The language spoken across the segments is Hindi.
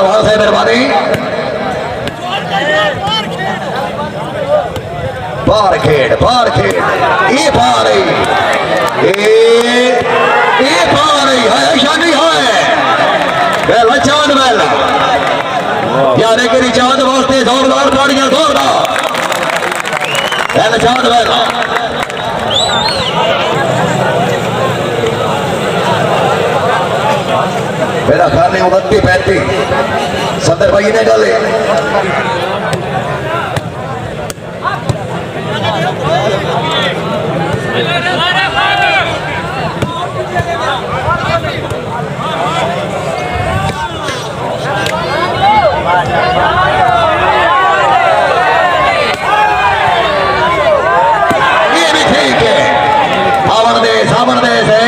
वहां से मेहरबानी बार खेड़ ये पार है ऐसा नहीं है बेला चांद बेला यारे के चांद वास्ते जोरदार ताड़ियां जोरदार बेला चांद बेला मेरा ख्याल नहीं 29-35 सदर भाई ने गले ये भी ठीक है सावन देश है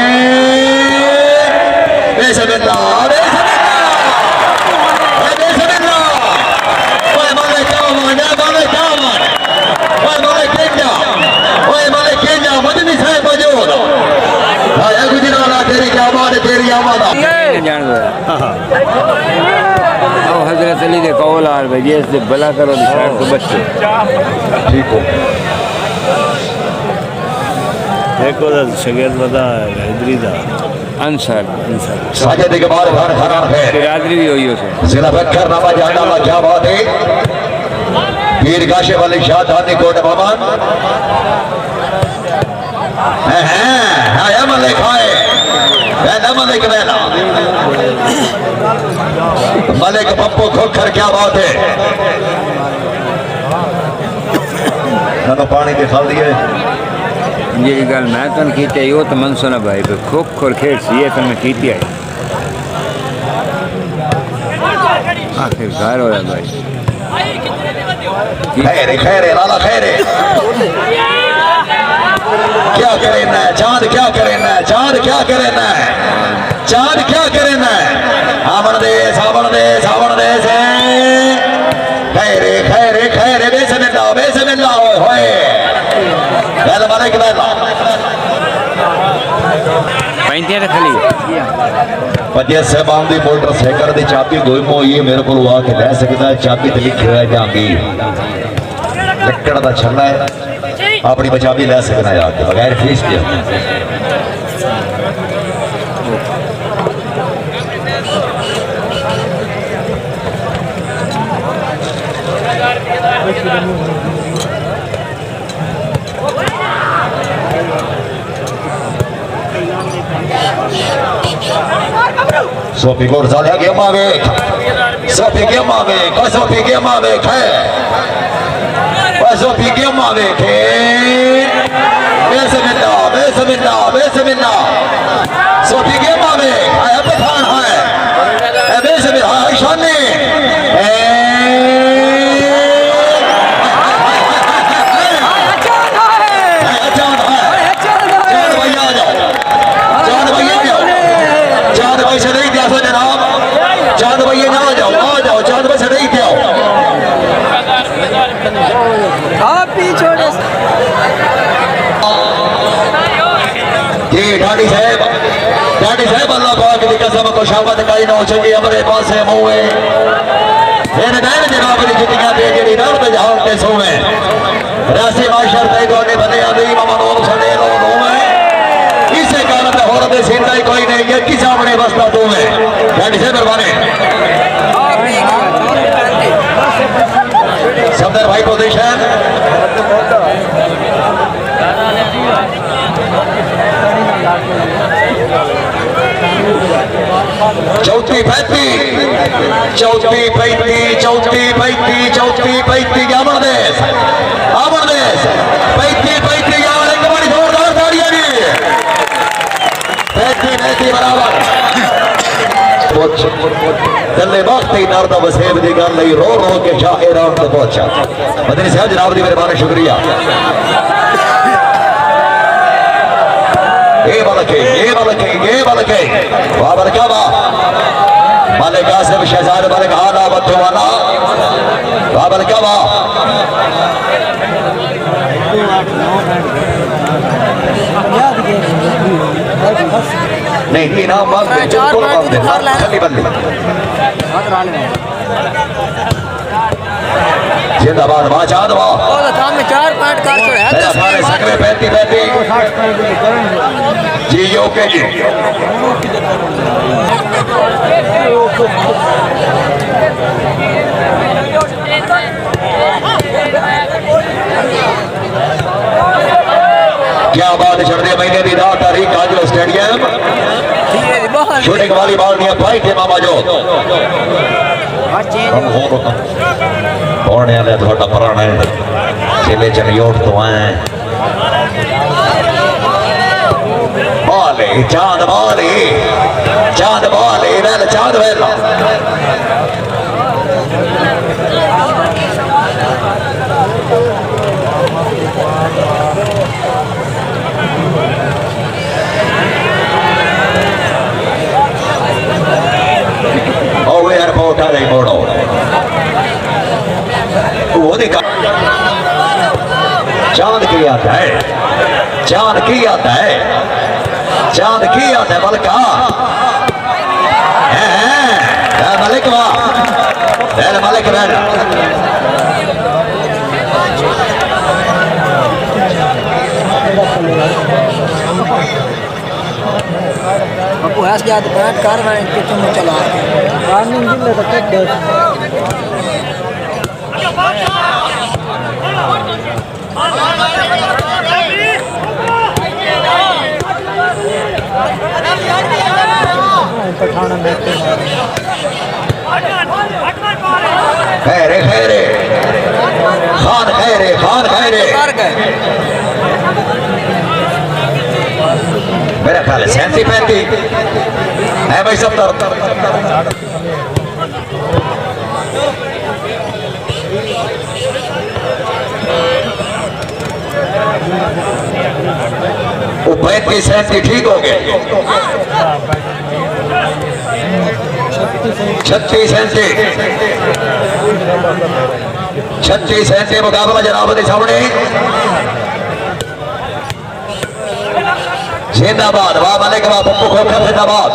हजरत अली के कौल आर भाई से भला करो शायद तो बच्चे ठीक हो एक शगैर बता हैदरी दा अंसार साजिद के बाद घर हरा है बिरादरी भी हुई उसे जिला बकर नामा जाना क्या बात है वीर गाशे वाले शाह धानी कोट बामान आया मलिक आए वैदा मलिक वैदा मलिक पप्पू खोखर क्या बात है ना पानी के खाल दिए ये गल मैं तन की यो तो मन सुना भाई पे खोख और खेड़ सी है तन की आई आखिर घर हो भाई खैरे लाला खैरे क्या करेना है चांद क्या करेना है चांद क्या करेना है चांद क्या करेना है सावन देश खैरे खैरे खैरे बेसमिल्ला होए बैल मालिक बैल 35 खाली 50 से बांधी मोटरसाइकिल दी चाबी गोइमो ये मेरे को आके ले सकता है चाबी ते लिखी है जहांगीर लकड़ दा छल्ला है अपनी बचाबी ले सकना यार बगैर फीस के Sofi Gorzale Gemavek Sofi Gemavek Sofi Gemavek Sofi Gemavek Bismillah Sofi Gemavek Aya Pathan hai Bismillah Shani साहब अल्लाह पाक की कसम को शाबत काई ना चंगी हमरे पासे मुए इन नैन जनाब दी जुतियां दे जेड़ी रात में जहां ते सोवे रासी माशर ते गोने बने अदीम मनोर सने लो होवे इसे कारण ते होर दे सिंदा ही कोई नहीं ये किस अपने बस्ता तो में गाड़ी से बरबाने सफदर भाई पोजीशन चौथी पैती अमर देश पैती एक बड़ी जोरदार ताड़ियां पैती बराबर गले वक्त ही दर्द वसेब की गल नहीं रो रो के शाह ईरान तक पहुंचा मदनी साहब जनाब की मेहरबानी शुक्रिया ये बलके वाह बरका वाह मालिक आसिफ शहजाद मलिक आला बतवाना वाह बरका वाह नहीं इनाम मांग दे बिल्कुल मांग दे खाली बंदी जिंदाबाद बाचाद वाह सामने 4 पॉइंट कर छोड़े है मेरा सारे सकरे 35 जी ओके जी क्या बात चढ़ते महीने की 10 तारीख काजल स्टेडियम शूटिंग वाली बाल दिया भाई थे मामा जो कौन है थोड़ा पुराना है चले चलियोट तो हैं बाले चांद बाले वेल चांद वेला एयरपोर्ट आ रही मोड़ो वो दिखा चांद की आता है चांद की आता है चांद की आता है मलिका मलिक वाह मलिक बैठ आपको हैस याद बैठ कर रहे हैं कि तुम चला रनिंग जिले तक दे पठाना बैठे खैरे खैरे खान खैरे मेरा ख्याल है 37-35 है भाई सब तरफ वो 35-37 ठीक हो गए 36-37 मुकाबला जनाब के सामने जिंदाबाद वाह मलिक वाह पप्पू खोखर जिंदाबाद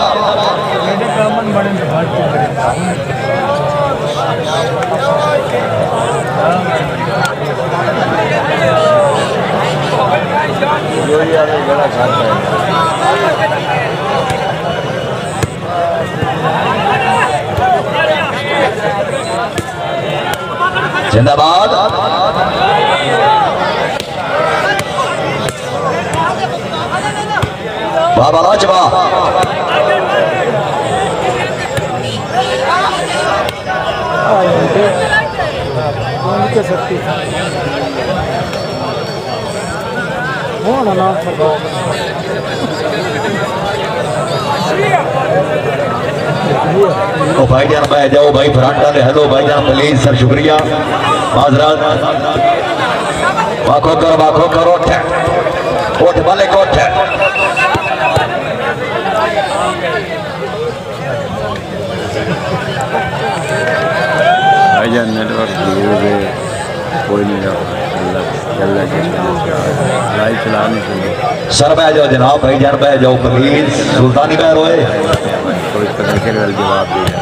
जिंदाबाद बाबा लाजवा ओ भाईजान बह जाओ भाई फ्रंट वाले हेलो भाईजान प्लीज सर शुक्रिया माजरात वाखो करो उठ वाले को उठ भाईजान नेटवर्क कोई नहीं लाइव चलाने से सर बह जाओ जनाब भाईजान बह जाओ प्लीज सुल्तानी बह रोए कोई तरीके का जवाब दिया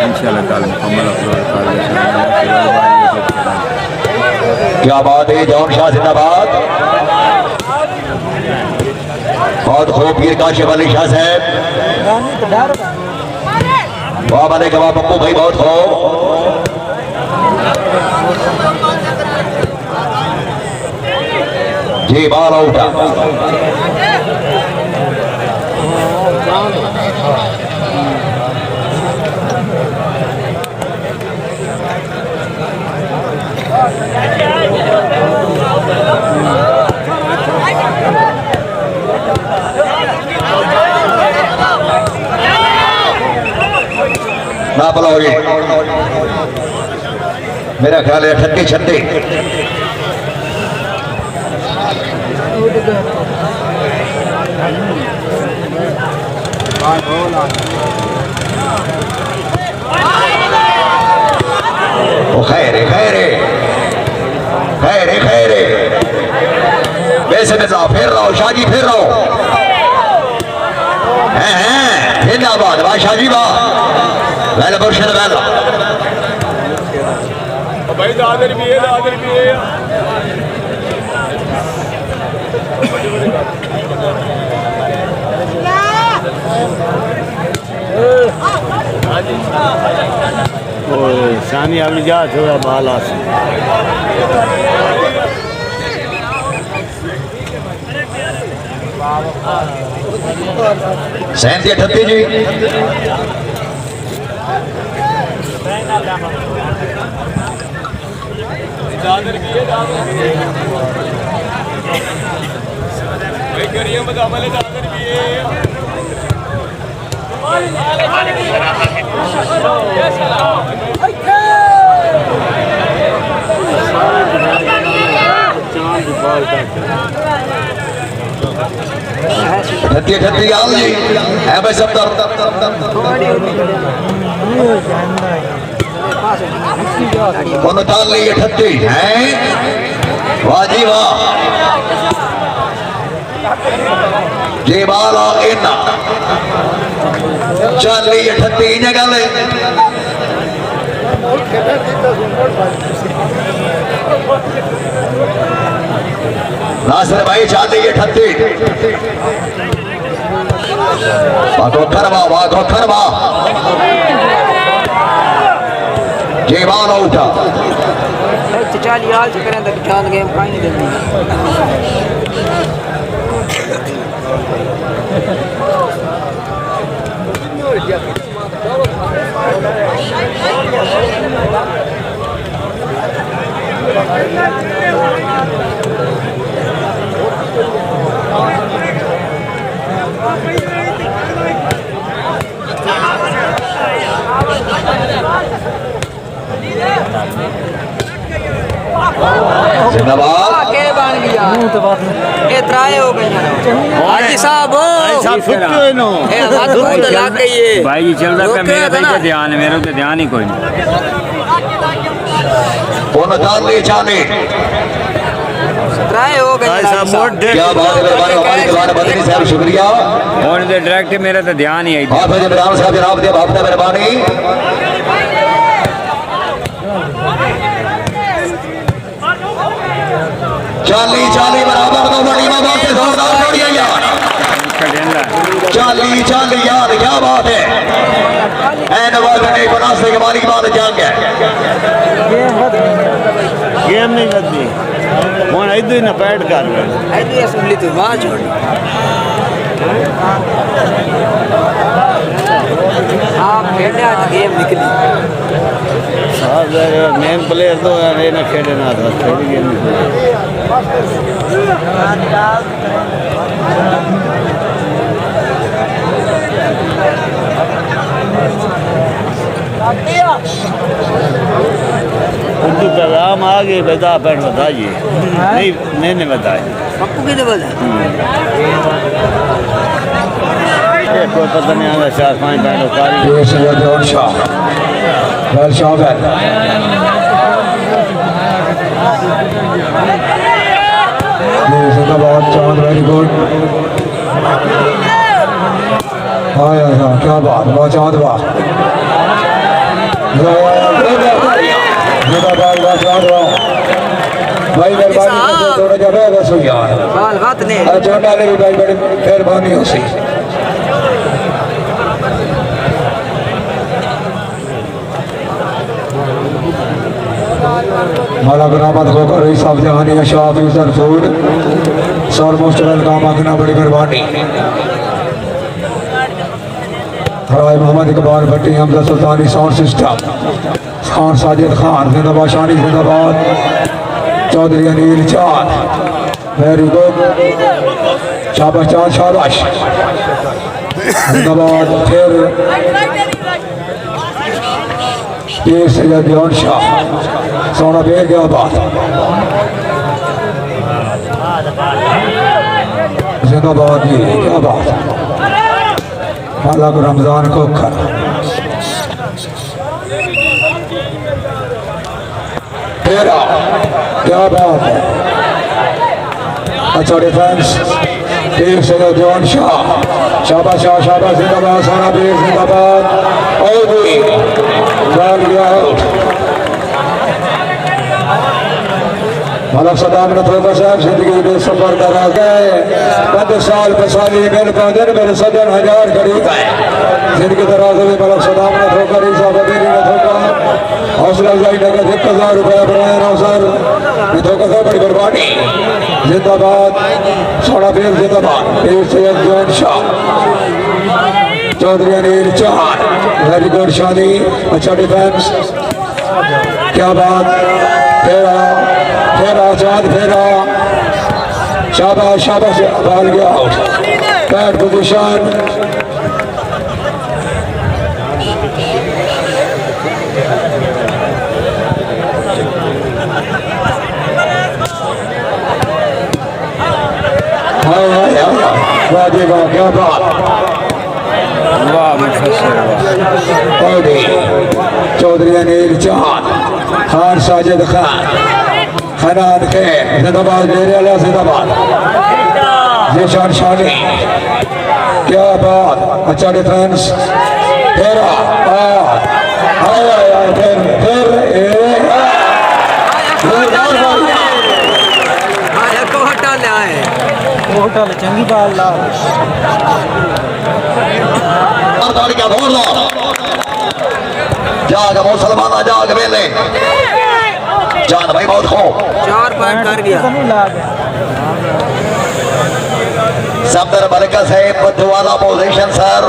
इंशाल्लाह कल मुकम्मल अपलोड कर क्या बात है जौन शाह जिंदाबाद बहुत खूब पीर काशिफ अली शाह साहब वाह वाले गवाह पप्पू भाई बहुत खूब जी बाल उठा ना पलाओगे मेरा ख्याल है 38-36 खैरे वैसे में फिर रहो शाहजी फिर रहो हैं वाजी वाह वेल मुर्शिद वेल भाई दादर भी है सानी अपनी जा थोड़ा माल आस सैंती अठत्ती जी दादर भी है भाई करिए दादर भी है ठत्ती ठत्ती आल जी है भाई सब कौन ताल ली ठत्ती है वाह जी वाह जे बाला इना चल ली ठत्ती इन्हें गल नासिर भाई चाल ली ठत्ती वागो खरवा जे बाला उठा चाली हाल से करें तो चाल गेम का नहीं देती जिंदाबाद के बन गया ये त्राए हो गई हाजी साहब ए हाथ बंद लग गई है भाई जी चल रहा है मेरा तो ध्यान है मेरा तो ध्यान ही कोई नहीं कौन ताल ली चाली त्राए हो गई क्या बात है मेहरबानी हमारी दीवान बदनी साहब शुक्रिया और डायरेक्ट मेरा तो ध्यान ही आई हाफिज इमरान साहब जनाब दे बाप मेहरबानी चाली चाली बराबर तो बड़ी बात है जोरदार जोड़िया यार चाली चाली यार क्या बात है एन वाले बनासे के मालिक बात जंग है गेम नहीं करती कौन इधर ना पैड कर ऐसी असेंबली तो वहां छोड़ आप खेलने आज गेम निकली मेन प्लेयर तो ये ना खेले ना था खेल गेम उर्दू पैगाम आ गए बता पैट बताइए नहीं मैंने बताया पप्पू की तो बता कोई पता नहीं आता 4-5 पैट उतारी ये सैयद जॉन शाह वेल शाह है ये जिंदाबाद चांद वेरी गुड हाँ यार क्या बात वाह चांद वाह जिंदाबाद वाह चांद वाह भाई मेहरबानी थोड़ा जगह बस हो यार बाल बात ने अच्छा डाले भी भाई बड़ी मेहरबानी हो सी माला बरामद होकर रही साहब जहानी शाह यूजर फूड सौर मोस्ट वेलकम आखना बड़ी मेहरबानी राय मोहम्मद इकबाल भट्टी हमजा सुल्तानी साउंड सिस्टम खान साजिद खान जिंदाबाद शानी जिंदाबाद चौधरी अनिल चांद वेरी गुड शाबाश चांद शाबाश जिंदाबाद फिर ये सैयद जॉन शाह सोना बेर क्या बात जिंदाबाद जी क्या बात मालक रमजान को कर तेरा क्या बात है अच्छा डिफेंस टीम से जॉन शाह शाबाश शाह शाबाश जिंदाबाद सोना बेर जिंदाबाद मलक सदाम ने थोड़ा साहब जिंदगी में सफर करा गए 25 साल पसाली मेरे पाँच मेरे सदन 1000 करीब जिनकी दराज में मलक सदाम ने धोखा ईसा बदीनी ने धोखा हौसला अफजाई नगद 1000 रुपया बनाया नौसर ये धोखा था बड़ी बर्बादी जिंदाबाद सोना पीर जिंदाबाद पीर सैयद जैन शाह चौधरी अनिल चौहान वेरी गुड शादी अच्छा डिफेंस क्या बात फेरा फेरा चांद फेरा शाबाश शाबाश बाल गया आउट बैट पोजीशन वाह जी वाह क्या बात वाह मुफस्सिर चौधरी अनिल चौहान खान साजिद खान खनान के जिंदाबाद डेरियाला जिंदाबाद जीशान शानी क्या बात अच्छा डिफेंस तेरा फिर होटल चंगी बाल ला क्या दौड़ लो जाग मुसलमान जाग मेले जान भाई बहुत खो 4 पॉइंट कर गया सफदर बरकत है वाला पोजीशन सर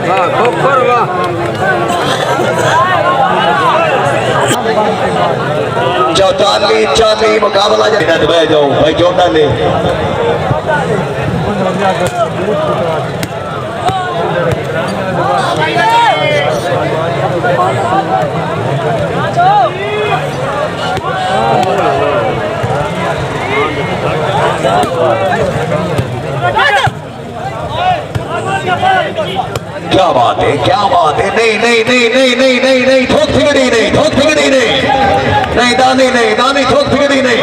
वाह खूब वाह चौताली चाली मुकाबला जाओ भाई जोड़ा ले क्या बात है नहीं नहीं नहीं नहीं नहीं नहीं नहीं ठोक ठिकड़ी नहीं ठोक ठिकड़ी नहीं दानी नहीं दानी ठोक ठिकड़ी नहीं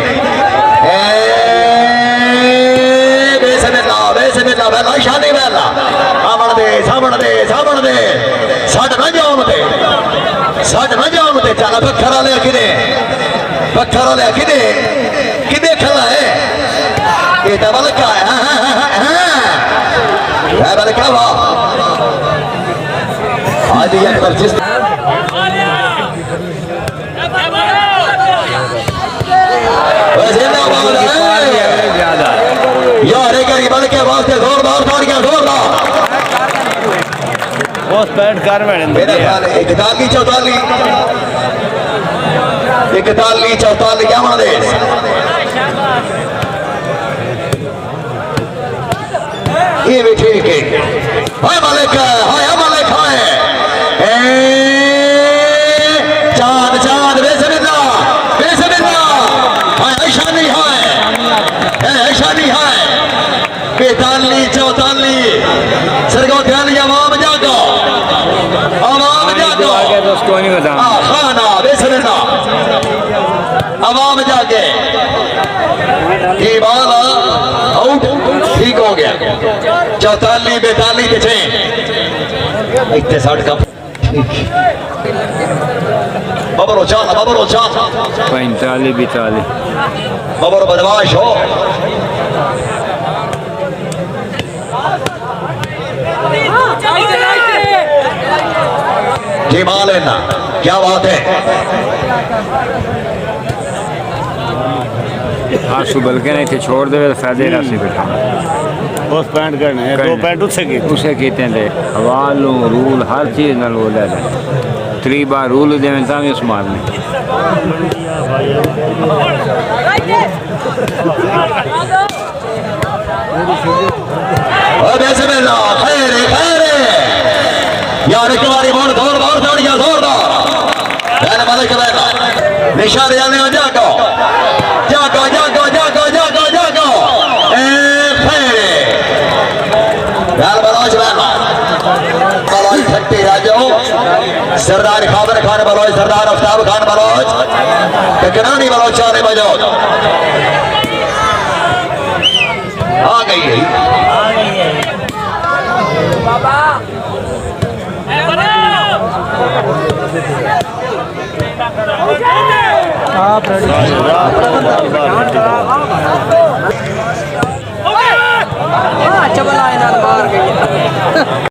वैसे मिला वेला शादी वेला सामण दे सट न जाओ ते चल पत्थर वाले किदे खला है ये तो बलका है बलका वाह आज ये जिस यार एक बल के वास्ते जोरदार तालियां जोरदार बहुत पैंट कर मैंने मेरा ख्याल है 41-44 क्या देश ये भी ठीक है हाय मालिक हाय चांद बेसमिल्ला हाय शानी है 45-44 सरगो ध्यान आवाम जागो आगे तो उसको नहीं बता खाना बेसमिल्ला आवाम जागे ये बाल आउट ठीक हो गया 44-42 के 6 इतने 60 का बबरो चाल 45-42 बबरो बदमाश हो जी मां लेना क्या बात है आंसू बल्कि नहीं थे छोड़ दे फायदे राशि बैठा बहुत पैंट करने हैं 2 पैंट उसे कहते हैं हवालों रूल हर चीज़ न लो ले 3 बार रूल देवें तां भी उस मारने खैर यार एक बारी बोल जोरदार ताड़ियां जोरदार निशान जाने जागो सरदार खाबर खान बलोच सरदार अफ्ताब खान बलोच टकरानी बलोचा ने बजो आ गई है रात को बार-बार